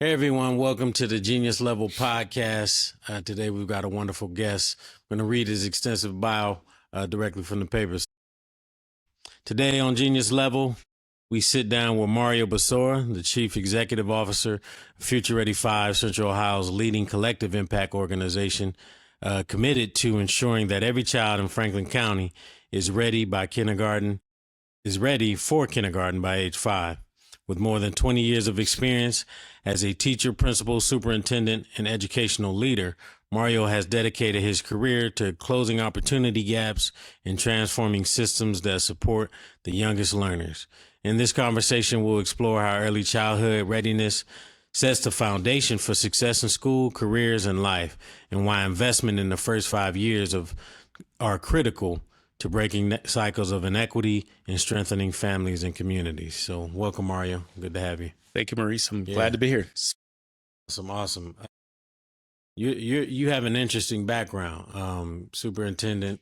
Hey everyone, welcome to the Genius Level podcast. Today we've got a wonderful guest. I'm going to read his extensive bio directly from the papers. Today on Genius Level, we sit down with Mario Basora, the Chief Executive Officer of Future Ready 5, Central Ohio's leading collective impact organization, committed to ensuring that every child in Franklin County is ready for kindergarten by age 5. With more than 20 years of experience as a teacher, principal, superintendent, and educational leader, Mario has dedicated his career to closing opportunity gaps and transforming systems that support the youngest learners. In this conversation, we'll explore how early childhood readiness sets the foundation for success in school, careers, and life, and why investment in the first 5 years are critical to breaking cycles of inequity and strengthening families and communities. So welcome, Mario. Good to have you. Thank you, Maurice. I'm glad to be here. Awesome. You have an interesting background, superintendent,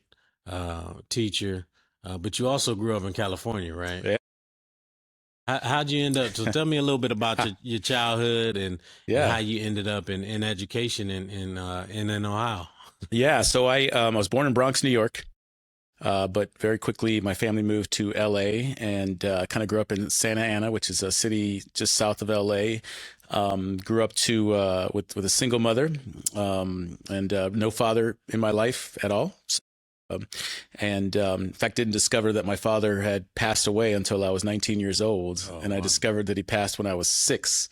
teacher, but you also grew up in California, right? Yeah. How'd you end up? So tell me a little bit about your childhood and how you ended up in education in Ohio. Yeah, so I was born in Bronx, New York. But very quickly, my family moved to LA and kind of grew up in Santa Ana, which is a city just south of LA. Grew up with a single mother and no father in my life at all. And in fact, didn't discover that my father had passed away until I was 19 years old. I discovered that he passed when I was 6.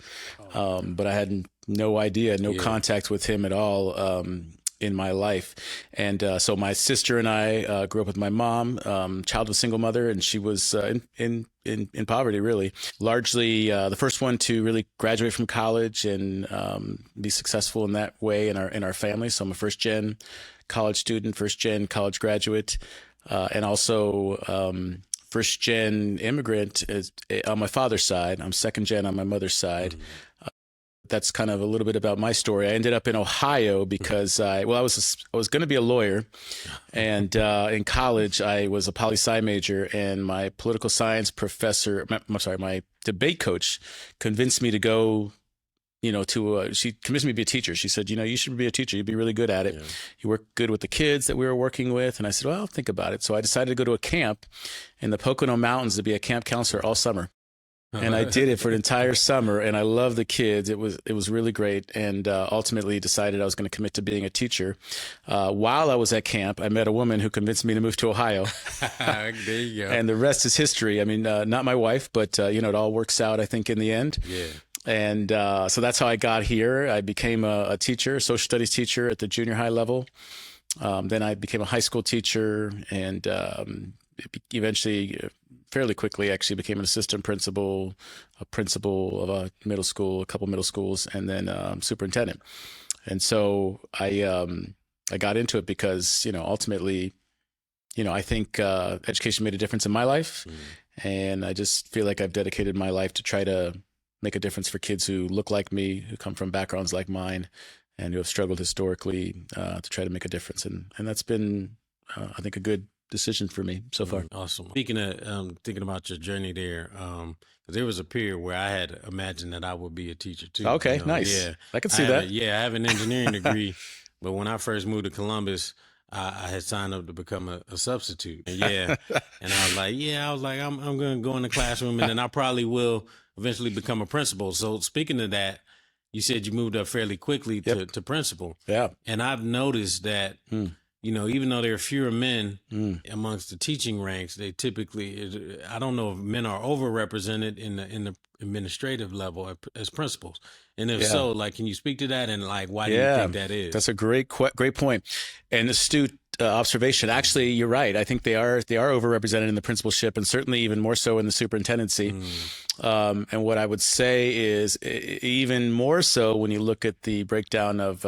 But I had no idea, no contact with him at all. In my life. And so my sister and I grew up with my mom, child of a single mother, and she was in poverty, really. Largely the first one to really graduate from college and be successful in that way in our family. So I'm a first-gen college student, first-gen college graduate, and also first-gen immigrant on my father's side. I'm second-gen on my mother's side. That's kind of a little bit about my story. I ended up in Ohio because I was going to be a lawyer, and in college I was a poli-sci major, and my political science professor, my debate coach, convinced me to go. She convinced me to be a teacher. She said, you should be a teacher. You'd be really good at it. Yeah. You work good with the kids that we were working with. And I said, well, I'll think about it. So I decided to go to a camp in the Pocono Mountains to be a camp counselor all summer. And I did it for an entire summer, and I loved the kids. It was really great, and ultimately decided I was going to commit to being a teacher. While I was at camp, I met a woman who convinced me to move to Ohio. There you go. And the rest is history. I mean, not my wife, but it all works out, I think, in the end. Yeah. And so that's how I got here. I became a teacher, social studies teacher at the junior high level. Then I became a high school teacher, and eventually, fairly quickly, actually became an assistant principal, a principal of a middle school, a couple middle schools, and then superintendent. And so I got into it because, ultimately, I think education made a difference in my life. And I just feel like I've dedicated my life to try to make a difference for kids who look like me, who come from backgrounds like mine, and who have struggled historically to try to make a difference. And that's been, I think, a good decision for me so far. Awesome. Speaking of thinking about your journey there, because there was a period where I had imagined that I would be a teacher too. Okay, nice. Yeah, I can see that. I have an engineering degree, but when I first moved to Columbus, I had signed up to become a substitute. And and I was like, I'm going to go in the classroom, and then I probably will eventually become a principal. So speaking of that, you said you moved up fairly quickly to principal. Yeah, and I've noticed that. Even though there are fewer men amongst the teaching ranks, they typically, I don't know if men are overrepresented in the administrative level as principals. And if so, can you speak to that and why do you think that is? That's a great point and astute observation. Actually, you're right. I think they are overrepresented in the principalship, and certainly even more so in the superintendency. And what I would say is even more so when you look at the breakdown of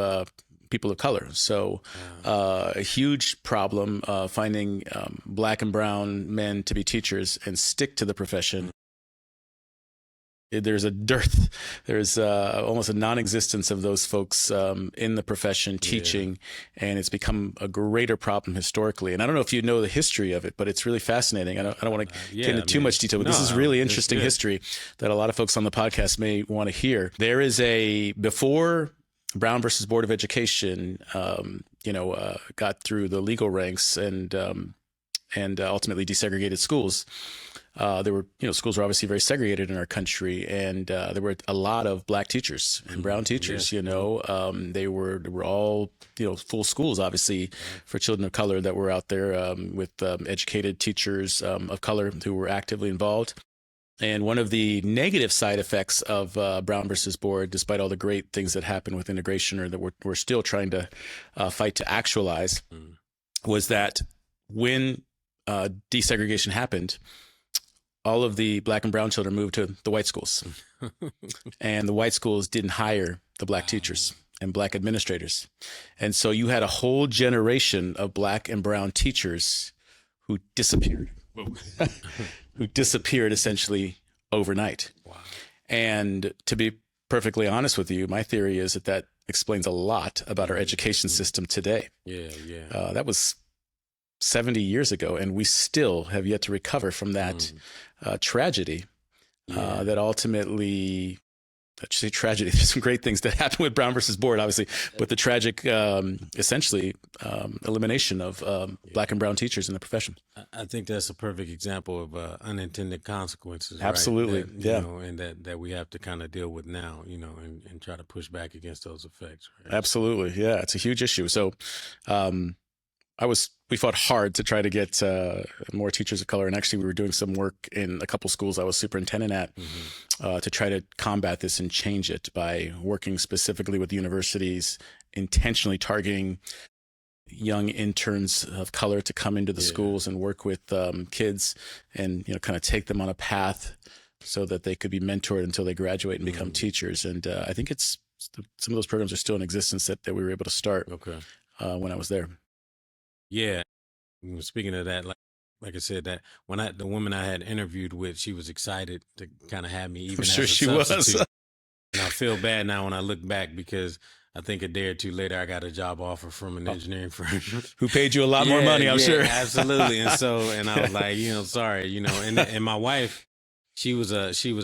people of color. So a huge problem finding Black and brown men to be teachers and stick to the profession. there's a dearth, there's almost a non-existence of those folks in the profession teaching, and it's become a greater problem historically. And I don't know if you know the history of it, but it's really fascinating. I don't want to get into too much detail, but this is really interesting history that a lot of folks on the podcast may want to hear. There is before Brown versus Board of Education, got through the legal ranks and ultimately desegregated schools. Schools were obviously very segregated in our country, and there were a lot of black teachers and brown teachers. They were all full schools, obviously, for children of color that were out there with educated teachers of color who were actively involved. And one of the negative side effects of Brown versus Board, despite all the great things that happened with integration or that we're still trying to fight to actualize, was that when desegregation happened, all of the black and brown children moved to the white schools. And the white schools didn't hire the black teachers and black administrators. And so you had a whole generation of black and brown teachers who disappeared, who disappeared essentially overnight. Wow. And to be perfectly honest with you, my theory is that explains a lot about our education system today. That was 70 years ago, and we still have yet to recover from that tragedy. That ultimately, I should say tragedy. There's some great things that happened with Brown versus Board, obviously, but the tragic, essentially, elimination of black and brown teachers in the profession. I think that's a perfect example of unintended consequences. Absolutely, right? And that we have to kind of deal with now, and try to push back against those effects. Right? Absolutely, yeah, it's a huge issue. So, we fought hard to try to get more teachers of color. And actually, we were doing some work in a couple schools I was superintendent at to try to combat this and change it by working specifically with universities, intentionally targeting young interns of color to come into the schools and work with kids and, kind of take them on a path so that they could be mentored until they graduate and become teachers. And I think some of those programs are still in existence that we were able to start when I was there. Yeah. Speaking of that, like I said, that the woman I had interviewed with, she was excited to kind of have me even as a substitute. And I feel bad now when I look back because I think a day or two later I got a job offer from an engineering firm who paid you a lot more money, I'm sure. Absolutely. And I was like, sorry, and my wife, she was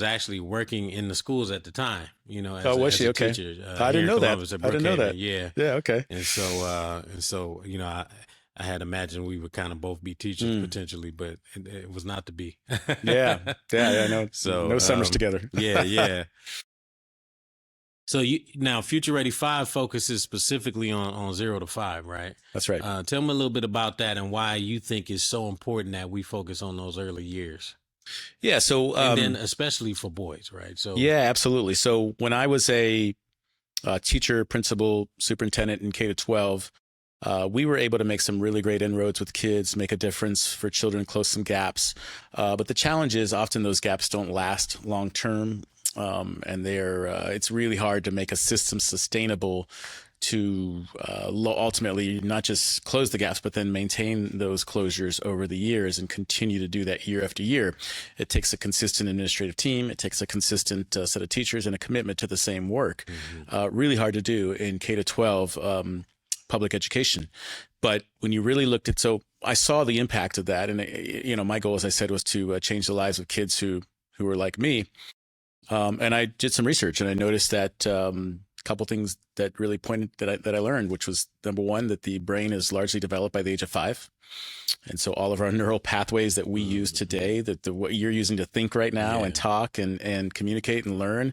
actually working in the schools at the time, as, was she? A okay. teacher. I didn't know that. I didn't know that. Yeah. Okay. And so, I had imagined we would kind of both be teachers potentially, but it was not to be. Yeah. No, so no summers together. Yeah. So now Future Ready 5 focuses specifically on 0 to 5, right? That's right. Tell me a little bit about that and why you think it's so important that we focus on those early years. Yeah. So, and then especially for boys, right? So yeah, absolutely. So when I was a teacher, principal, superintendent in K-12, we were able to make some really great inroads with kids, make a difference for children, close some gaps. But the challenge is often those gaps don't last long term. And it's really hard to make a system sustainable to ultimately not just close the gaps, but then maintain those closures over the years and continue to do that year after year. It takes a consistent administrative team. It takes a consistent set of teachers and a commitment to the same work. Really hard to do in K-12 public education. But when you really looked at, so I saw the impact of that. And, my goal, as I said, was to change the lives of kids who were like me. And I did some research and I noticed that a couple things that really pointed that I learned, which was number one, that the brain is largely developed by the age of 5. And so all of our neural pathways that we use today, what you're using to think right now and talk and communicate and learn,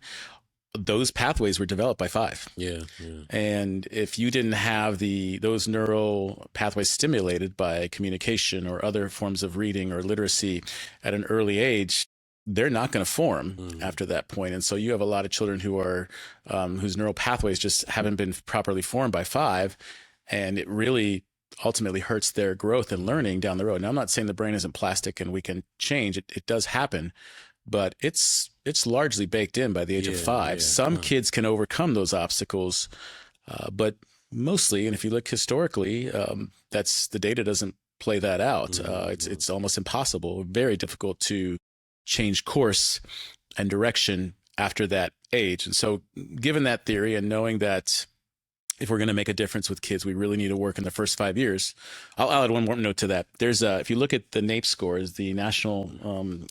those pathways were developed by 5. Yeah. And if you didn't have those neural pathways stimulated by communication or other forms of reading or literacy at an early age, they're not going to form after that point. And so you have a lot of children who are whose neural pathways just haven't been properly formed by 5, and it really ultimately hurts their growth and learning down the road. Now, I'm not saying the brain isn't plastic and we can change it. It does happen. But it's largely baked in by the age of 5. Some kids can overcome those obstacles, but mostly, and if you look historically, the data doesn't play that out. It's almost impossible, very difficult to change course and direction after that age. And so given that theory and knowing that if we're going to make a difference with kids, we really need to work in the first 5 years. I'll add one more note to that. There's if you look at the NAEP scores, the National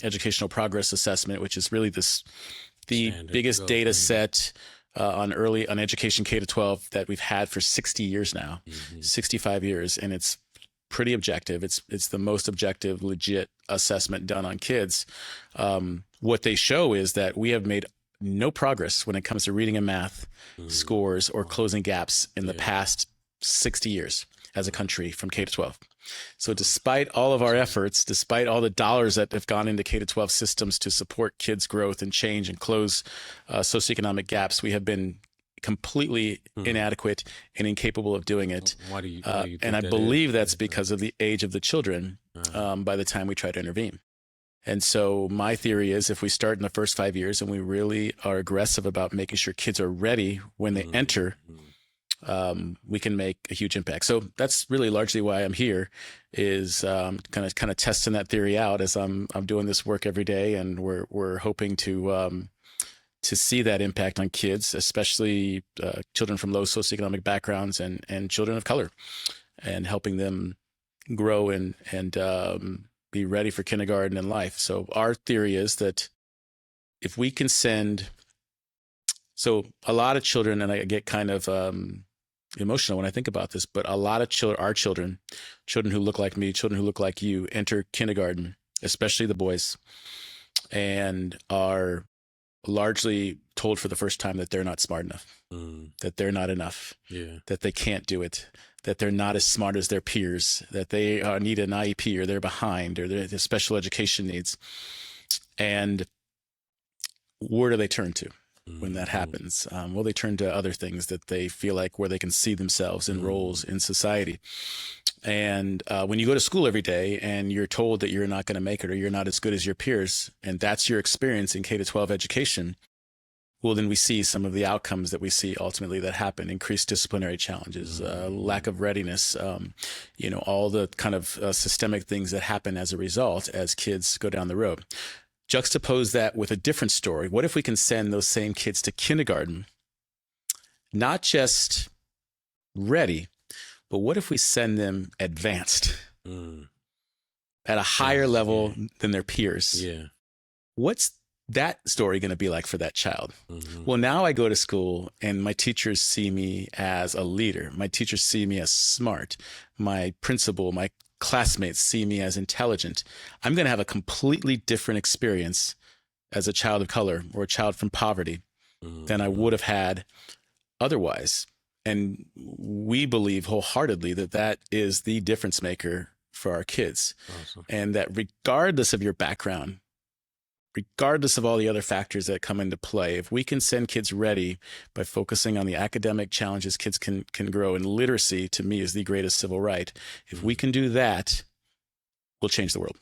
Educational Progress Assessment, which is really the Standard biggest data thing. set on education K to 12 that we've had for 60 years now, 65 years, and it's pretty objective. It's the most objective, legit assessment done on kids. What they show is that we have made no progress when it comes to reading and math scores or closing gaps in the past 60 years as a country from K to 12. So despite all of our efforts, despite all the dollars that have gone into K to 12 systems to support kids' growth and change and close socioeconomic gaps, we have been completely inadequate and incapable of doing it. Why do you think and I that believe is? that's because of the age of the children by the time we try to intervene. And so my theory is if we start in the first 5 years and we really are aggressive about making sure kids are ready when they enter, we can make a huge impact. So that's really largely why I'm here, is kind of testing that theory out as I'm doing this work every day, and we're hoping to see that impact on kids, especially children from low socioeconomic backgrounds and children of color, and helping them grow and be ready for kindergarten and life. So our theory is that if we can send, so a lot of children, and I get kind of emotional when I think about this, but a lot of our children who look like me, children who look like you, enter kindergarten, especially the boys, and are largely told for the first time that they're not smart enough, that they're not enough, that they can't do it, that they're not as smart as their peers, that they need an IEP, or they're behind, or they have special education needs. And where do they turn to when that happens? Well, they turn to other things that they feel like where they can see themselves in roles in society. And when you go to school every day and you're told that you're not going to make it, or you're not as good as your peers, and that's your experience in K to 12 education, well, then we see some of the outcomes that we see ultimately that happen: increased disciplinary challenges, lack of readiness, all the kind of systemic things that happen as a result as kids go down the road. Juxtapose that with a different story. What if we can send those same kids to kindergarten, not just ready, but what if we send them advanced at a higher level than their peers? What's that story going to be like for that child? Well, now I go to school and my teachers see me as a leader. My teachers see me as smart. My principal, my classmates see me as intelligent. I'm going to have a completely different experience as a child of color or a child from poverty than I would have had otherwise. And we believe wholeheartedly that that is the difference maker for our kids. Awesome. And that regardless of your background, regardless of all the other factors that come into play, if we can send kids ready by focusing on the academic challenges kids can grow, and literacy to me is the greatest civil right. If we can do that, we'll change the world.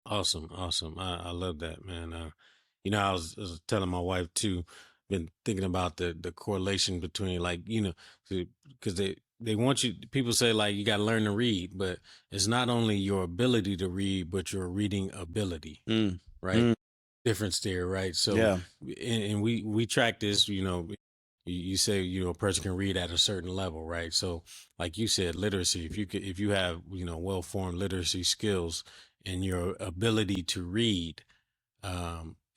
Awesome. I love that, man. I was telling my wife too, been thinking about the correlation between, like, because they want you, people say, like, you got to learn to read, but it's not only your ability to read, but your reading ability, right? Difference there, right? So, and we track this, you say, a person can read at a certain level, right? So like you said, literacy, if you have, well-formed literacy skills and your ability to read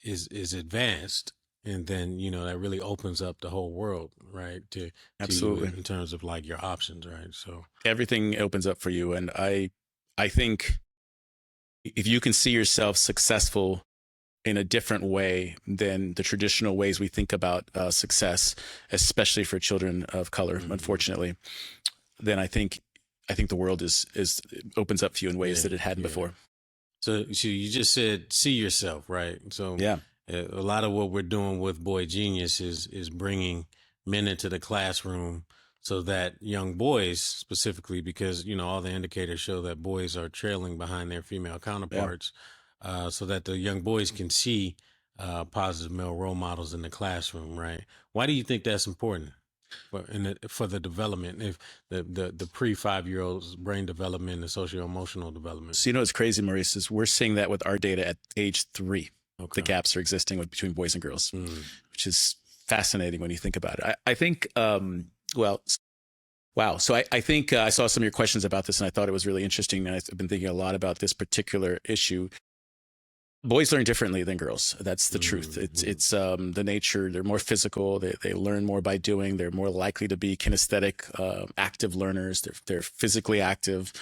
is advanced, and then, that really opens up the whole world, right? To Absolutely. you in terms of like your options, right? So everything opens up for you. And I think if you can see yourself successful in a different way than the traditional ways we think about success, especially for children of color, unfortunately, then I think the world is opens up for you in ways that it hadn't before. So you just said see yourself, right? So a lot of what we're doing with Boy Genius is bringing men into the classroom so that young boys specifically, because, all the indicators show that boys are trailing behind their female counterparts, so that the young boys can see positive male role models in the classroom, right? Why do you think that's important for the development, if the pre-5-year-old's brain development, the socio-emotional development? So, what's crazy, Maurice, is we're seeing that with our data at age 3. the Okay. gaps are existing between boys and girls, Mm. which is fascinating when you think about it. I think, well, wow. So I think I saw some of your questions about this, and I thought it was really interesting. And I've been thinking a lot about this particular issue. Boys learn differently than girls. That's the truth. It's the nature. They're more physical. They learn more by doing. They're more likely to be kinesthetic, active learners. They're physically active.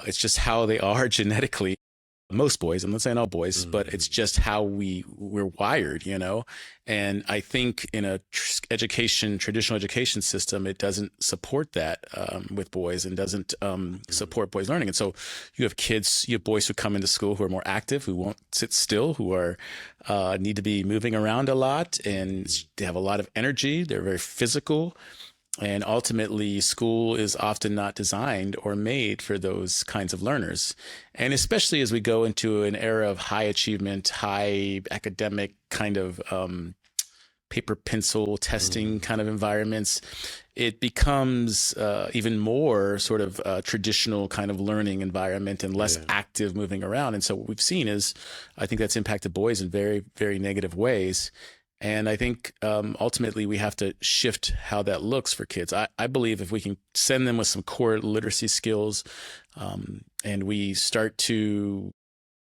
It's just how they are genetically. Most boys, I'm not saying all boys, but it's just how we're wired, you know? And I think in a traditional education system, it doesn't support that with boys and doesn't support boys learning. And so you have boys who come into school who are more active, who won't sit still, who are need to be moving around a lot, and they have a lot of energy. They're very physical. And ultimately, school is often not designed or made for those kinds of learners. And especially as we go into an era of high achievement, high academic kind of paper pencil testing kind of environments, it becomes even more sort of traditional kind of learning environment and less active moving around. And so what we've seen is, I think that's impacted boys in very, very negative ways. And I think ultimately we have to shift how that looks for kids. I believe if we can send them with some core literacy skills and we start to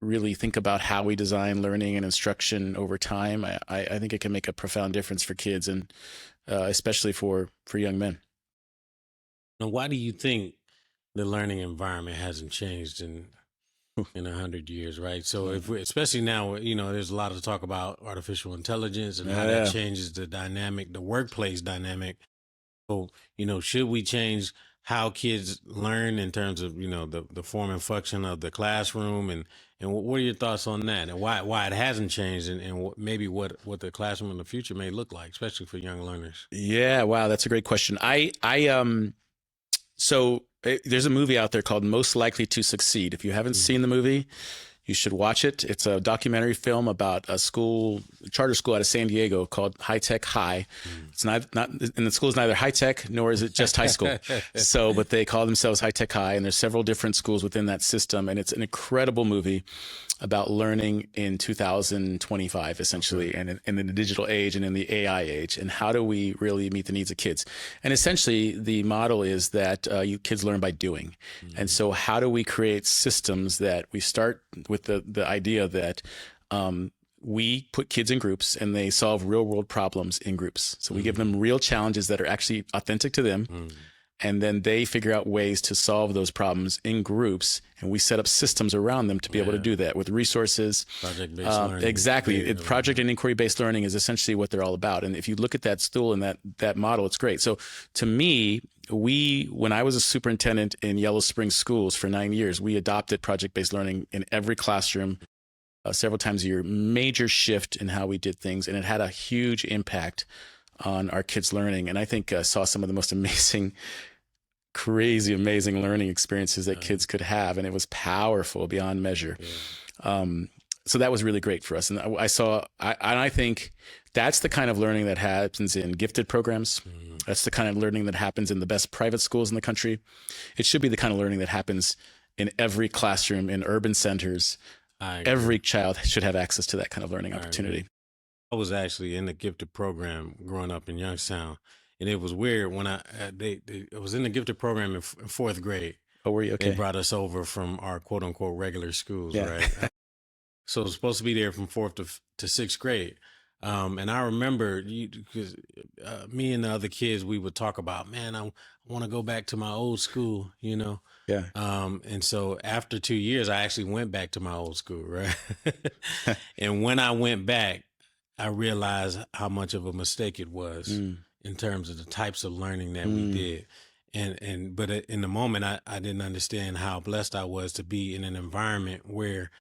really think about how we design learning and instruction over time, I think it can make a profound difference for kids and especially for young men. Now, why do you think the learning environment hasn't changed in 100 years, right? So if we, especially now, there's a lot of talk about artificial intelligence and how that changes the dynamic, the workplace dynamic. So, should we change how kids learn in terms of, the form and function of the classroom, and what are your thoughts on that, and why it hasn't changed, and maybe what the classroom in the future may look like, especially for young learners? Yeah, wow, that's a great question. So there's a movie out there called Most Likely to Succeed. If you haven't seen the movie, you should watch it. It's a documentary film about a charter school out of San Diego called High Tech High. It's not, and the school is neither high tech nor is it just high school. But they call themselves High Tech High, and there's several different schools within that system. And it's an incredible movie about learning in 2025, essentially, and in the digital age and in the AI age, and how do we really meet the needs of kids? And essentially, the model is that kids learn by doing. And so how do we create systems that we start with the idea that we put kids in groups and they solve real world problems in groups. So we give them real challenges that are actually authentic to them. And then they figure out ways to solve those problems in groups, and we set up systems around them to be able to do that with resources. Project-based learning. Exactly. Project and inquiry-based learning is essentially what they're all about. And if you look at that stool and that model, it's great. So to me, when I was a superintendent in Yellow Springs schools for 9 years, we adopted project-based learning in every classroom several times a year. Major shift in how we did things, and it had a huge impact on our kids' learning. And I think saw some of the most amazing, crazy, amazing learning experiences that kids could have. And it was powerful beyond measure. So that was really great for us. And I think that's the kind of learning that happens in gifted programs. That's the kind of learning that happens in the best private schools in the country. It should be the kind of learning that happens in every classroom in urban centers. Every child should have access to that kind of learning opportunity. I was actually in the gifted program growing up in Youngstown, and it was weird when I was in the gifted program in fourth grade. Oh, were you? Okay. They brought us over from our quote unquote regular schools, right? So it was supposed to be there from fourth to sixth grade. And I remember because me and the other kids, we would talk about, man, I want to go back to my old school, Yeah. And so after 2 years, I actually went back to my old school, right? And when I went back, I realized how much of a mistake it was in terms of the types of learning that we did. But in the moment, I didn't understand how blessed I was to be in an environment where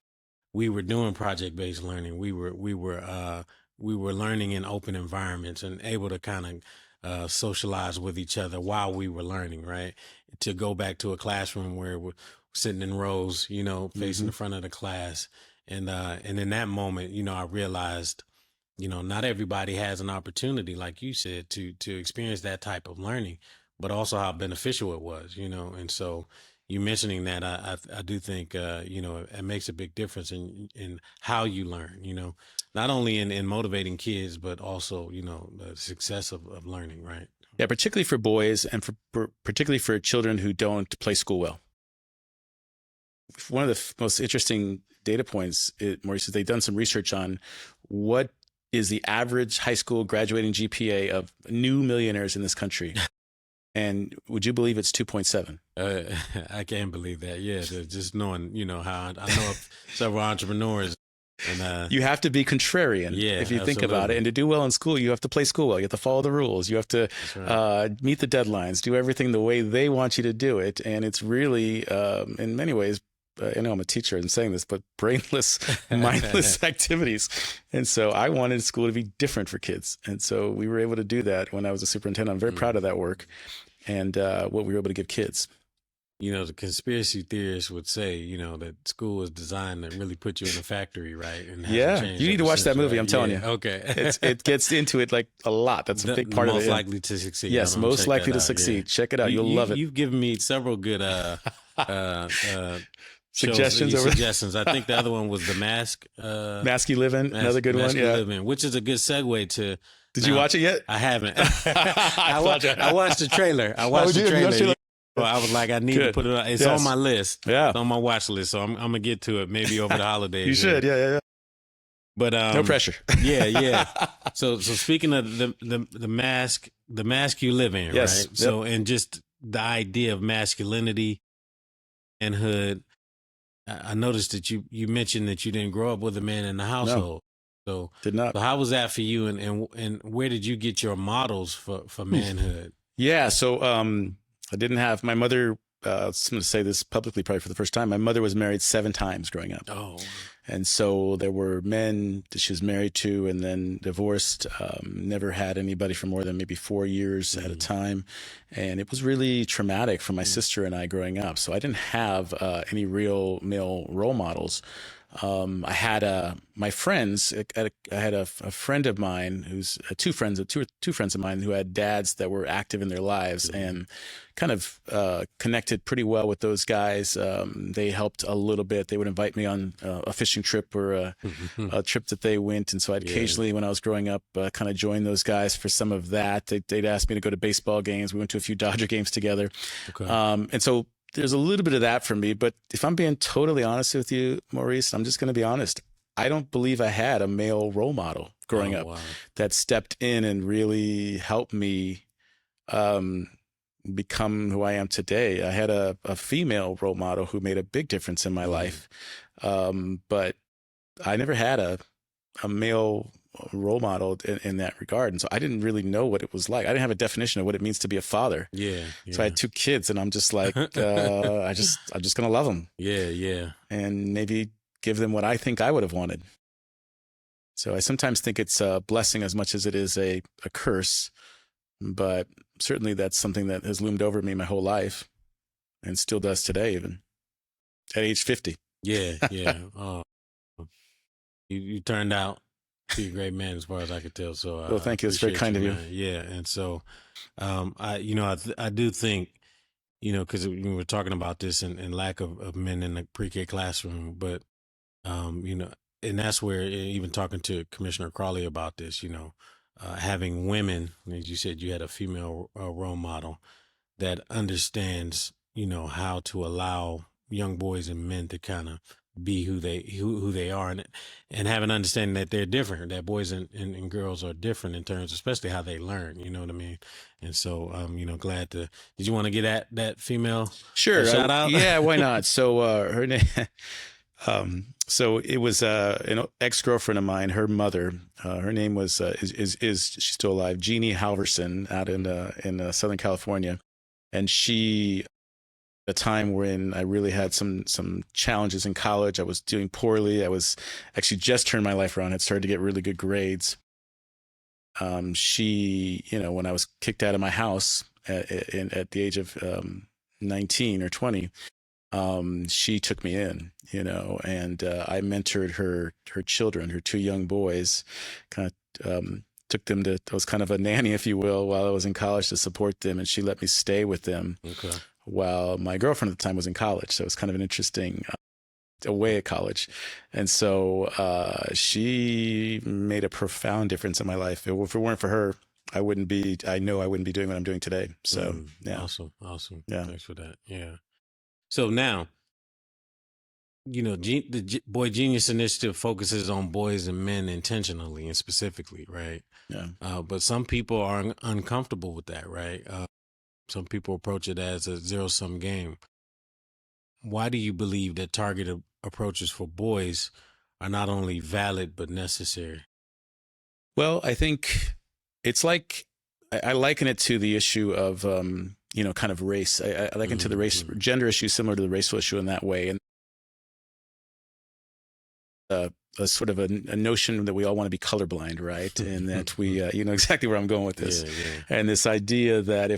we were doing project-based learning. We were learning in open environments and able to kind of socialize with each other while we were learning, right? To go back to a classroom where we're sitting in rows, facing the front of the class. And in that moment, I realized, not everybody has an opportunity, like you said, to experience that type of learning, but also how beneficial it was, and so you mentioning that, I do think, it makes a big difference in how you learn, not only in motivating kids, but also, you know, the success of learning, right? Yeah, particularly for boys and particularly for children who don't play school well. One of the most interesting data points, Maurice, is they've done some research on what is the average high school graduating GPA of new millionaires in this country. And would you believe it's 2.7? I can't believe that. Yeah, just knowing, you know, how I know of several entrepreneurs. And you have to be contrarian if you think about it. And to do well in school, you have to play school well. You have to follow the rules. You have to meet the deadlines, do everything the way they want you to do it. And it's really, in many ways, I know I'm a teacher and saying this, but brainless, mindless activities. And so I wanted school to be different for kids. And so we were able to do that when I was a superintendent. I'm very proud of that work and what we were able to give kids. You know, the conspiracy theorists would say, you know, that school is designed to really put you in a factory, right? And you need to watch that movie. Right? I'm telling you. Okay. It gets into it like a lot. That's a big part of it. Most likely to succeed. Yes, most likely to succeed. Yeah. Check it out. You'll love it. You've given me several good suggestions. I think the other one was The Mask. Mask You Live In, another good one. Yeah. Live In, which is a good segue to. Did you watch it yet? I haven't. I watched the trailer. I watched the trailer. So I was like, I need to put it on. It's on my list. Yeah. It's on my watch list. So I'm going to get to it maybe over the holidays. You should. Yeah. But no pressure. Yeah. So speaking of the mask you live in, yes. Right? So, and just the idea of masculinity, manhood, I noticed that you mentioned that you didn't grow up with a man in the household. No, did not. So how was that for you? And where did you get your models for manhood? Yeah. So, I didn't have my mother. I'm going to say this publicly, probably for the first time. My mother was married 7 times growing up. Oh, and so there were men that she was married to and then divorced. Never had anybody for more than maybe 4 years at a time, and it was really traumatic for my sister and I growing up. So I didn't have any real male role models. I had my friends. I had a friend of mine who's two friends of mine who had dads that were active in their lives and kind of connected pretty well with those guys. They helped a little bit. They would invite me on a fishing trip or a trip that they went, and so I'd occasionally, when I was growing up, kind of join those guys for some of that. They'd ask me to go to baseball games. We went to a few Dodger games together, and so. There's a little bit of that for me, but if I'm being totally honest with you, Maurice, I'm just going to be honest. I don't believe I had a male role model growing up that stepped in and really helped me become who I am today. I had a female role model who made a big difference in my life, but I never had a male role model in that regard. And so I didn't really know what it was like. I didn't have a definition of what it means to be a father. Yeah. So I had 2 kids and I'm just like, I'm just going to love them. Yeah. And maybe give them what I think I would have wanted. So I sometimes think it's a blessing as much as it is a curse, but certainly that's something that has loomed over me my whole life and still does today, even at age 50. Yeah. Oh, you turned out to be a great man as far as I could tell. So, well, thank you. It's very kind of you. Yeah. And so, I do think, because we were talking about this and lack of men in the pre-K classroom, but, and that's where even talking to Commissioner Crawley about this, having women, as you said, you had a female role model that understands, how to allow young boys and men to kind of be who they are and have an understanding that they're different, that boys and girls are different in terms, especially how they learn, you know what I mean? And so, glad to, did you want to get that female shout out? Yeah, why not? So, her name, so it was, an ex-girlfriend of mine, her mother, her name was, she's still alive, Jeannie Halverson out in Southern California. And she, a time when I really had some challenges in college. I was doing poorly. I was actually just turned my life around. Had started to get really good grades. She, when I was kicked out of my house at the age of 19 or 20, she took me in, and I mentored her children, her 2 young boys, kind of took them to, I was kind of a nanny, if you will, while I was in college to support them, and she let me stay with them. Okay. While my girlfriend at the time was in college. So it was kind of an interesting away at college. And so she made a profound difference in my life. If it weren't for her, I know I wouldn't be doing what I'm doing today. So yeah. Awesome. Yeah. Thanks for that. Yeah. So now, the Boy Genius Initiative focuses on boys and men intentionally and specifically, right? Yeah. But some people are uncomfortable with that, right? Some people approach it as a zero-sum game. Why do you believe that targeted approaches for boys are not only valid but necessary? Well, I think it's like I liken it to the issue of kind of race. I liken it to the gender issue, similar to the racial issue in that way, and a sort of a notion that we all want to be colorblind, right? And that we, you know exactly where I'm going with this, and this idea that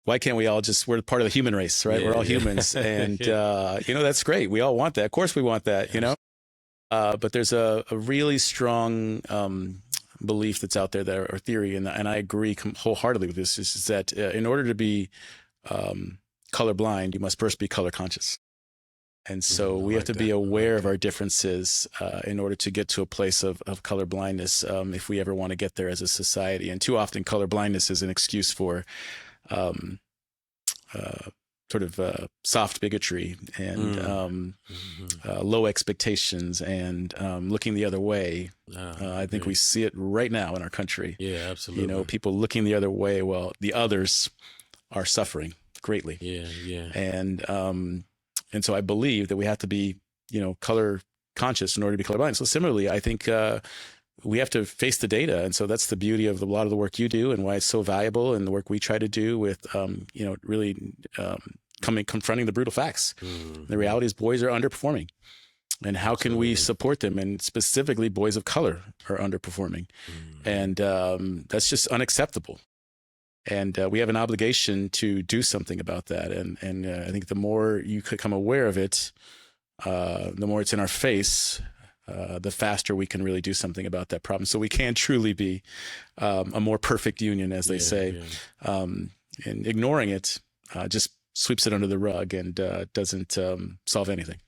why can't we all we're part of the human race, right? We're all humans, and that's great. We all want that. Of course, we want that, but there's a really strong belief that's out there, or theory, and I agree wholeheartedly with this, is that in order to be colorblind, you must first be color conscious. And so we have to be aware of our differences in order to get to a place of color blindness, if we ever want to get there as a society. And too often color blindness is an excuse for soft bigotry and low expectations and looking the other way. I think we see it right now in our country. Yeah, absolutely. People looking the other way while the others are suffering greatly. Yeah. And so I believe that we have to be, color conscious in order to be colorblind. So similarly, I think we have to face the data. And so that's the beauty of a lot of the work you do and why it's so valuable, and the work we try to do with, really confronting the brutal facts. The reality is boys are underperforming. And how can we support them? And specifically, boys of color are underperforming. And that's just unacceptable. And we have an obligation to do something about that. And I think the more you become aware of it, the more it's in our face, the faster we can really do something about that problem. So we can truly be a more perfect union, as they say. And ignoring it just sweeps it under the rug and doesn't solve anything.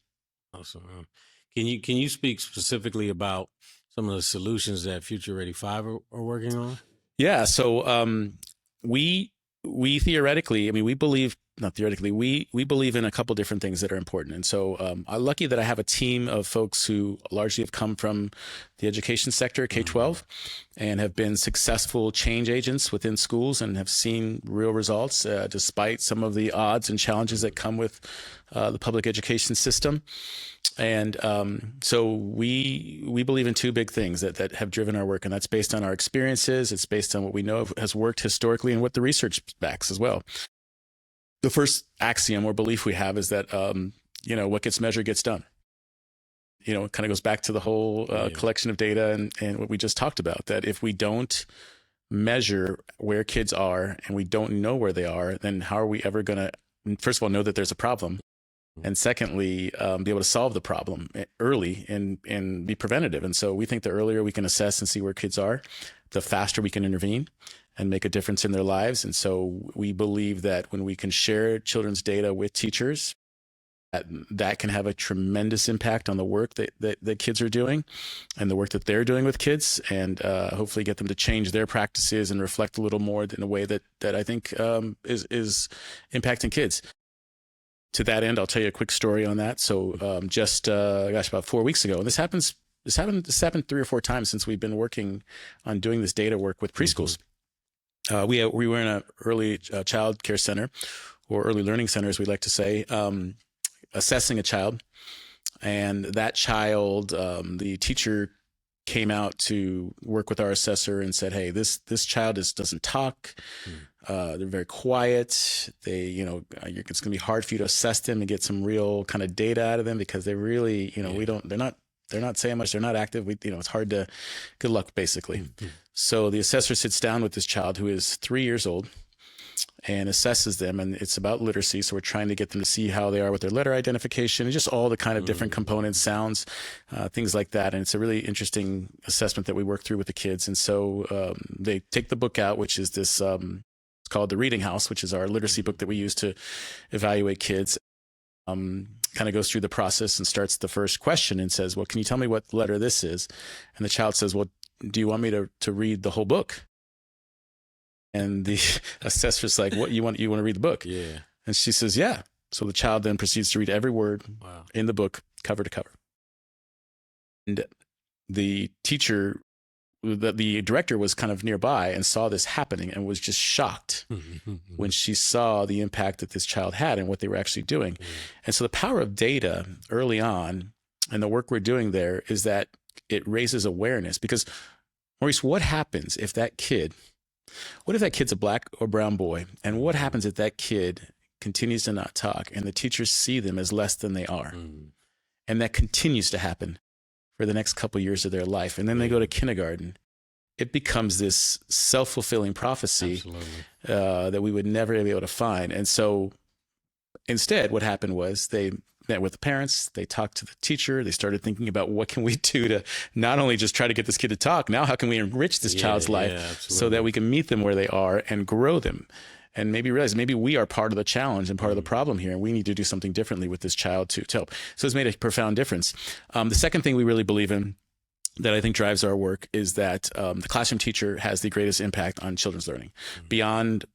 Awesome. Can you speak specifically about some of the solutions that Future Ready 5 are working on? Yeah. So we theoretically, we believe, not theoretically, we believe in a couple different things that are important. And so I'm lucky that I have a team of folks who largely have come from the education sector, K-12, and have been successful change agents within schools and have seen real results despite some of the odds and challenges that come with the public education system. And so we believe in two big things that have driven our work, and that's based on our experiences. It's based on what we know has worked historically and what the research backs as well. The first axiom or belief we have is that, what gets measured gets done. It kind of goes back to the whole collection of data and what we just talked about, that if we don't measure where kids are and we don't know where they are, then how are we ever going to, first of all, know that there's a problem? And secondly, be able to solve the problem early and be preventative. And so we think the earlier we can assess and see where kids are, the faster we can intervene and make a difference in their lives. And so we believe that when we can share children's data with teachers, that can have a tremendous impact on the work that kids are doing and the work that they're doing with kids, and hopefully get them to change their practices and reflect a little more in a way that I think is impacting kids. To that end, I'll tell you a quick story on that. So about 4 weeks ago, and this happened 3 or 4 times since we've been working on doing this data work with preschools. We were in an early child care center, or early learning center, as we like to say, assessing a child. And that child, the teacher came out to work with our assessor and said, "Hey, this child doesn't talk. They're very quiet. It's going to be hard for you to assess them and get some real kind of data out of them, because they really, they're not saying much. They're not active. It's hard to, good luck, basically." So the assessor sits down with this child who is 3 years old and assesses them. And it's about literacy. So we're trying to get them to see how they are with their letter identification and just all the kind of different components, sounds, things like that. And it's a really interesting assessment that we work through with the kids. And so they take the book out, which is this, it's called the Reading House, which is our literacy book that we use to evaluate kids. kind of goes through the process and starts the first question and says, well, can you tell me what letter this is? And the child says, well, do you want me to read the whole book? And the assessor's like, what, you want to read the book? Yeah. And she says, yeah. So the child then proceeds to read every word Wow. in the book, cover to cover. And the teacher, the director was kind of nearby and saw this happening and was just shocked when she saw the impact that this child had and what they were actually doing. And so the power of data early on and the work we're doing there is that it raises awareness. Because, Maurice, what happens if that kid, what if that kid's a black or brown boy? And what happens if that kid continues to not talk and the teachers see them as less than they are? And that continues to happen for the next couple of years of their life. And then they go to kindergarten. It becomes this self-fulfilling prophecy that we would never be able to find. And so instead, what happened was they met with the parents, they talked to the teacher, they started thinking about what can we do to not only just try to get this kid to talk, now how can we enrich this child's life so that we can meet them where they are and grow them? And maybe realize maybe we are part of the challenge and part of the problem here, and we need to do something differently with this child to help. So it's made a profound difference. The second thing we really believe in that I think drives our work is that the classroom teacher has the greatest impact on children's learning. Beyond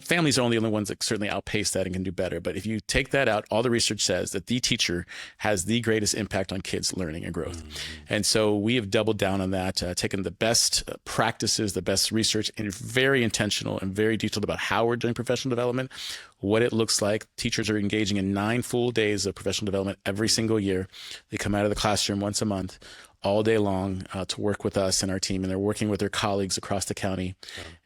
families are only the only ones that certainly outpace that and can do better. But if you take that out, all the research says that the teacher has the greatest impact on kids' learning and growth. And so we have doubled down on that, taken the best practices, the best research, and very intentional and very detailed about how we're doing professional development, what it looks like. Teachers are engaging in 9 full days of professional development every single year. They come out of the classroom once a month, all day long, to work with us and our team, and they're working with their colleagues across the county,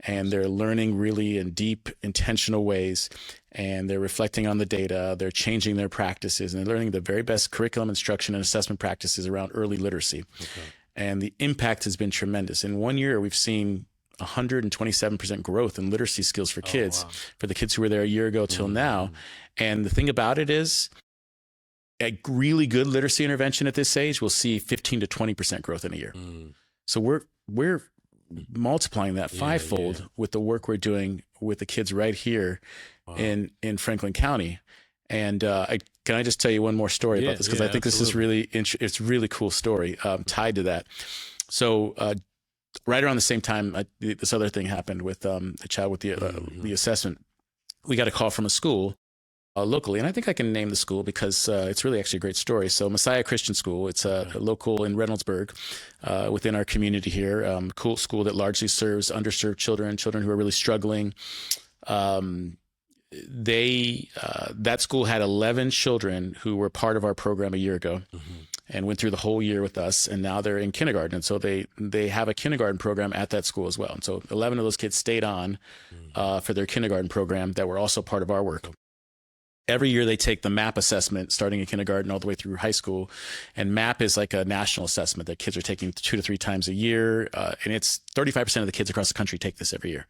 and they're learning really in deep, intentional ways, and they're reflecting on the data, they're changing their practices, and they're learning the very best curriculum, instruction, and assessment practices around early literacy. And the impact has been tremendous. In 1 year, we've seen 127% growth in literacy skills for kids, for the kids who were there a year ago till now. And the thing about it is, a really good literacy intervention at this age will see 15 to 20% growth in a year. So we're multiplying that fivefold with the work we're doing with the kids right here in Franklin County. And can I just tell you one more story about this? Because I think this is really it's a really cool story tied to that. So right around the same time, this other thing happened with the child with the assessment. We got a call from a school locally, and I think I can name the school because it's really actually a great story. So Messiah Christian School, it's a local in Reynoldsburg within our community here, cool school that largely serves underserved children who are really struggling. That school had 11 children who were part of our program a year ago and went through the whole year with us, and now they're in kindergarten. And so they have a kindergarten program at that school as well. And so 11 of those kids stayed on for their kindergarten program that were also part of our work. Every year they take the MAP assessment starting in kindergarten all the way through high school. And MAP is like a national assessment that kids are taking 2 to 3 times a year. And it's 35% of the kids across the country take this every year.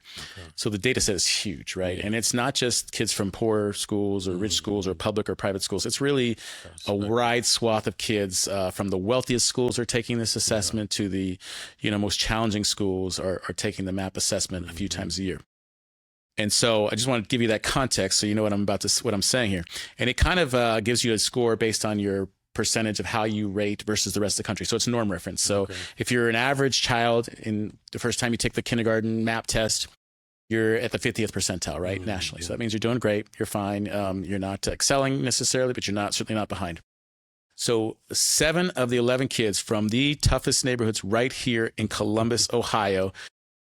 So the data set is huge, right? And it's not just kids from poor schools or rich schools or public or private schools. It's really a wide swath of kids from the wealthiest schools are taking this assessment to the most challenging schools are taking the MAP assessment a few times a year. And so I just want to give you that context so you know what I'm saying here. And it kind of gives you a score based on your percentage of how you rate versus the rest of the country. So it's norm reference. So if you're an average child in the first time you take the kindergarten MAP test, you're at the 50th percentile, right? Nationally. So that means you're doing great. You're fine. You're not excelling necessarily, but you're certainly not behind. So 7 of the 11 kids from the toughest neighborhoods right here in Columbus, Ohio,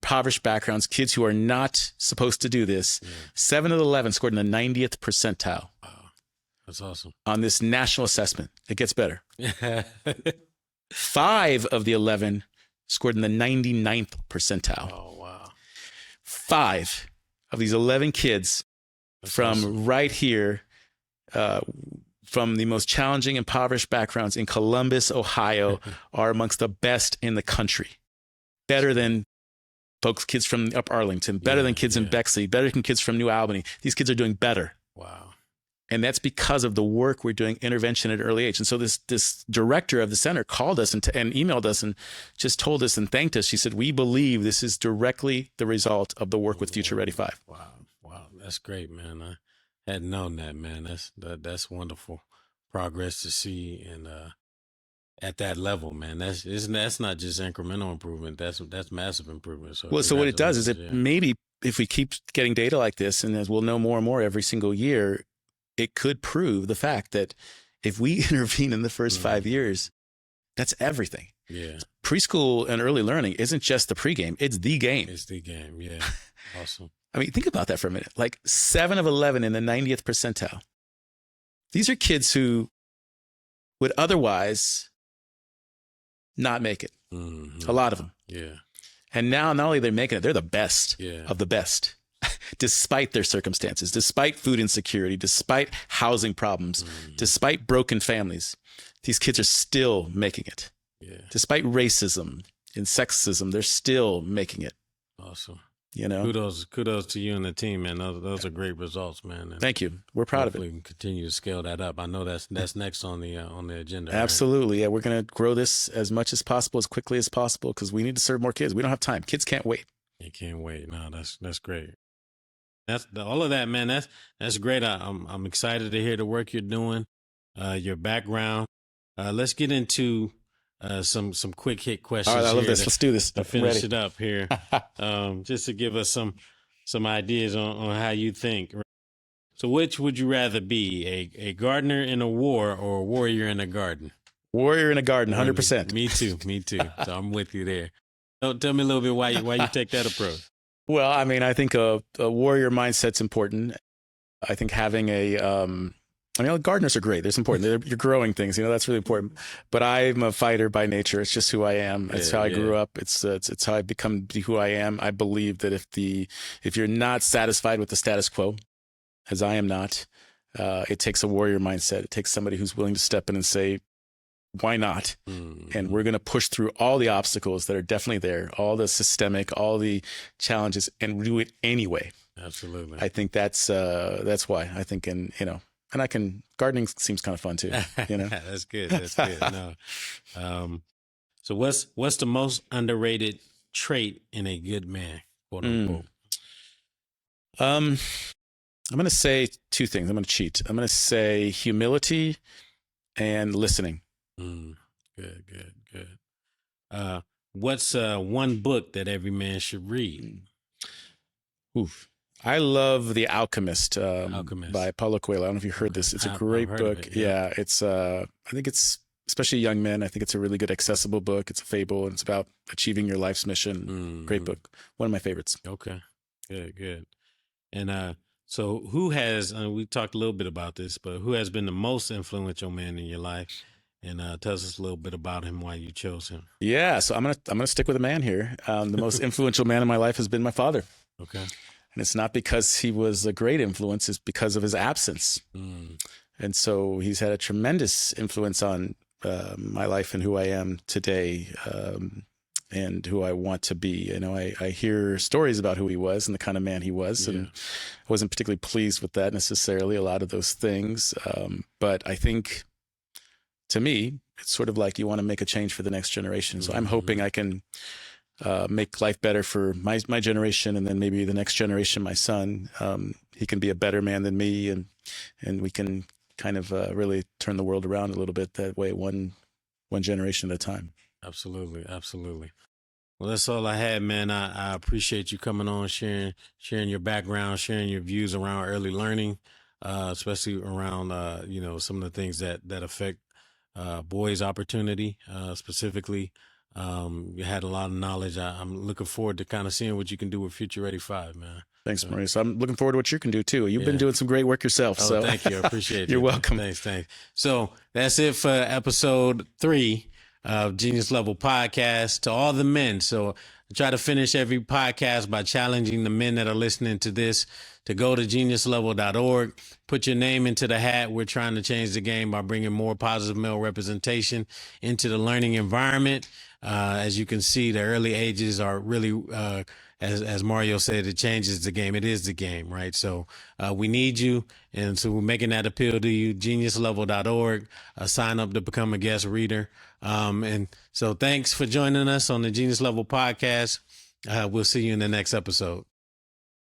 impoverished backgrounds, kids who are not supposed to do this, 7 of the 11 scored in the 90th percentile. Wow. That's awesome. On this national assessment. It gets better. 5 of the 11 scored in the 99th percentile. Oh, wow. 5 of these 11 kids from right here, from the most challenging, impoverished backgrounds in Columbus, Ohio, are amongst the best in the country. Better than kids from up Arlington, better than kids in Bexley, better than kids from New Albany. These kids are doing better. Wow. And that's because of the work we're doing, intervention at an early age. And so this director of the center called us and emailed us and just told us and thanked us. She said, we believe this is directly the result of the work with Future Ready 5. Wow. That's great, man. I hadn't known that, man. That's wonderful. progress to see, and at that level, man. That's not just incremental improvement. That's massive improvement. So Well, so what it does is congratulations, it maybe if we keep getting data like this, and as we'll know more and more every single year, it could prove the fact that if we intervene in the first 5 years, that's everything. Yeah. Preschool and early learning isn't just the pregame, it's the game. It's the game. Yeah. Awesome. I mean, think about that for a minute. Like 7 of 11 in the 90th percentile. These are kids who would otherwise not make it. A lot of them. Yeah. And now not only are they making it, they're the best Yeah. of the best, despite their circumstances, despite food insecurity, despite housing problems, despite broken families. These kids are still making it. Yeah. Despite racism and sexism, they're still making it. Awesome. You know, Kudos to you and the team, man. Those are great results, man. And thank you. We're proud of it. we can continue to scale that up. I know that's next on the agenda. Absolutely. Yeah, we're going to grow this as much as possible, as quickly as possible, because we need to serve more kids. We don't have time. Kids can't wait. You can't wait. No, that's great. That's all of that, man. That's great. I'm excited to hear the work you're doing, your background. Let's get into some quick hit questions. All right, I love this. Let's do this. To finish it up here, just to give us some ideas on how you think. So, which would you rather be, a gardener in a war or a warrior in a garden? Warrior in a garden, 100%. Me too. So I'm with you there. Tell me a little bit why you take that approach. Well, I mean, I think a warrior mindset's important. I think having gardeners are great. It's important. You're growing things, that's really important. But I'm a fighter by nature. It's just who I am. It's how I grew up. It's how I become who I am. I believe that if you're not satisfied with the status quo, as I am not, it takes a warrior mindset. It takes somebody who's willing to step in and say, why not? And we're going to push through all the obstacles that are definitely there, all the systemic, all the challenges, and do it anyway. Absolutely. I think that's why I think, gardening seems kind of fun too. That's good. No. So what's the most underrated trait in a good man, quote unquote? I'm going to say two things. I'm going to cheat. I'm going to say humility and listening. Good. What's one book that every man should read? I love The Alchemist, Alchemist by Paulo Coelho. I don't know if you heard this. It's a great book. It's I think it's, especially young men, I think it's a really good accessible book. It's a fable, and it's about achieving your life's mission. Great book. One of my favorites. Okay. Good. And so who has, we talked a little bit about this, but who has been the most influential man in your life? And tell us a little bit about him, why you chose him. Yeah, so I'm gonna stick with a man here. The most influential man in my life has been my father. Okay. And it's not because he was a great influence, it's because of his absence. And so he's had a tremendous influence on my life and who I am today, and who I want to be. I hear stories about who he was and the kind of man he was, and I wasn't particularly pleased with that necessarily, a lot of those things. But I think, to me, it's sort of like you want to make a change for the next generation. So I'm hoping I can make life better for my generation, and then maybe the next generation, my son. He can be a better man than me, and we can kind of really turn the world around a little bit that way, one generation at a time. Absolutely. Well, that's all I had, man. I appreciate you coming on, sharing your background, sharing your views around early learning, especially around some of the things that affect boys' opportunity, specifically. You had a lot of knowledge. I'm looking forward to kind of seeing what you can do with Future Ready 5, man. Thanks, Maurice. I'm looking forward to what you can do too. You've been doing some great work yourself. So thank you. I appreciate it. You're welcome. Thanks. So that's it for episode 3 of Genius Level Podcast. To all the men. So I try to finish every podcast by challenging the men that are listening to this to go to geniuslevel.org, put your name into the hat. We're trying to change the game by bringing more positive male representation into the learning environment. As you can see, the early ages are really, as Mario said, it changes the game. It is the game, right? So we need you. And so we're making that appeal to you, geniuslevel.org. Sign up to become a guest reader. And so thanks for joining us on the Genius Level Podcast. We'll see you in the next episode.